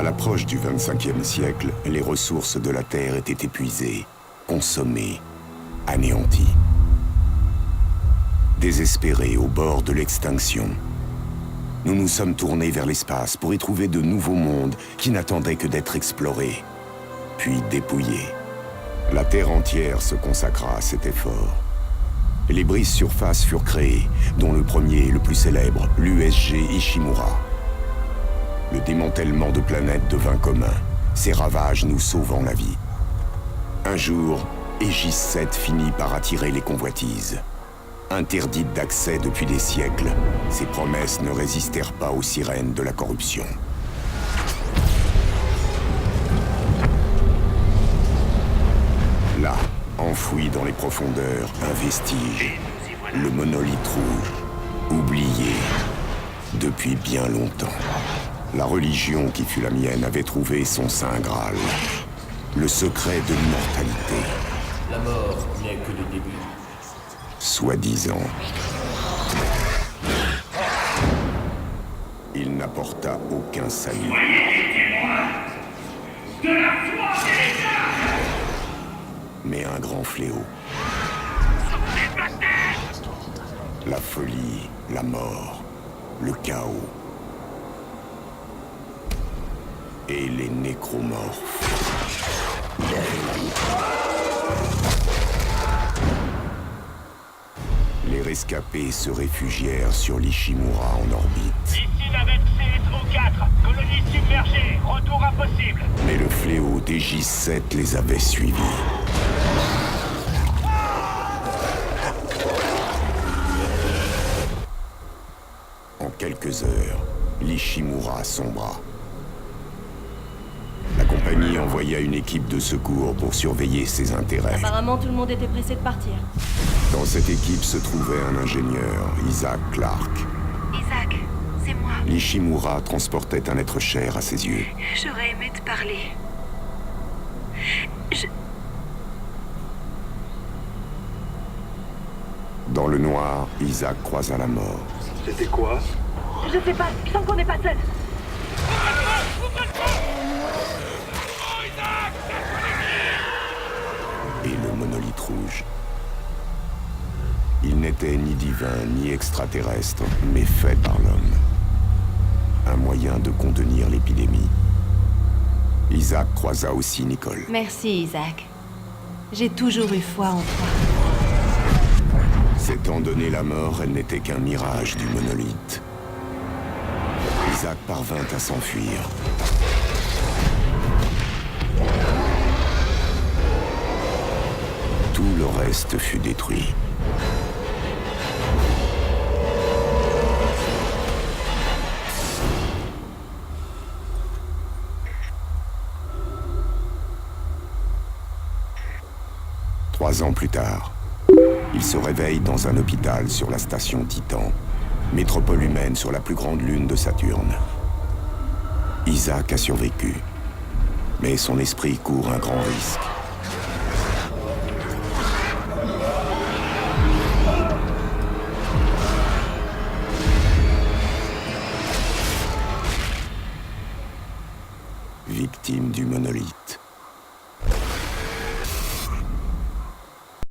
À l'approche du XXVe siècle, les ressources de la Terre étaient épuisées, consommées, anéanties. Désespérés au bord de l'extinction, nous nous sommes tournés vers l'espace pour y trouver de nouveaux mondes qui n'attendaient que d'être explorés, puis dépouillés. La Terre entière se consacra à cet effort. Les brises-surfaces furent créées, dont le premier et le plus célèbre, l'USG Ishimura. Le démantèlement de planètes devint commun, ses ravages nous sauvant la vie. Un jour, Aegis 7 finit par attirer les convoitises. Interdite d'accès depuis des siècles, ses promesses ne résistèrent pas aux sirènes de la corruption. Là, enfoui dans les profondeurs, un vestige, le monolithe rouge, oublié depuis bien longtemps. La religion qui fut la mienne avait trouvé son saint Graal, le secret de l'immortalité. La mort n'est que le début. Soi-disant. Il n'apporta aucun salut. De la foi des États! Mais un grand fléau. La folie, la mort, le chaos. Et les nécromorphes. Les rescapés se réfugièrent sur l'Ishimura en orbite. Ici navette CSO-4, colonie submergée, retour impossible. Mais le fléau d'Aegis 7 les avait suivis. En quelques heures, l'Ishimura sombra. La compagnie envoya une équipe de secours pour surveiller ses intérêts. Apparemment, tout le monde était pressé de partir. Dans cette équipe se trouvait un ingénieur, Isaac Clarke. Isaac, c'est moi. L'Ishimura transportait un être cher à ses yeux. J'aurais aimé te parler. Dans le noir, Isaac croisa la mort. C'était quoi? Je sais pas, je sens qu'on n'est pas seul. Et le monolithe rouge. Il n'était ni divin, ni extraterrestre, mais fait par l'homme. Un moyen de contenir l'épidémie. Isaac croisa aussi Nicole. Merci, Isaac. J'ai toujours eu foi en toi. S'étant donné la mort, elle n'était qu'un mirage du monolithe. Isaac parvint à s'enfuir. Tout le reste fut détruit. Trois ans plus tard, il se réveille dans un hôpital sur la station Titan, métropole humaine sur la plus grande lune de Saturne. Isaac a survécu, mais son esprit court un grand risque.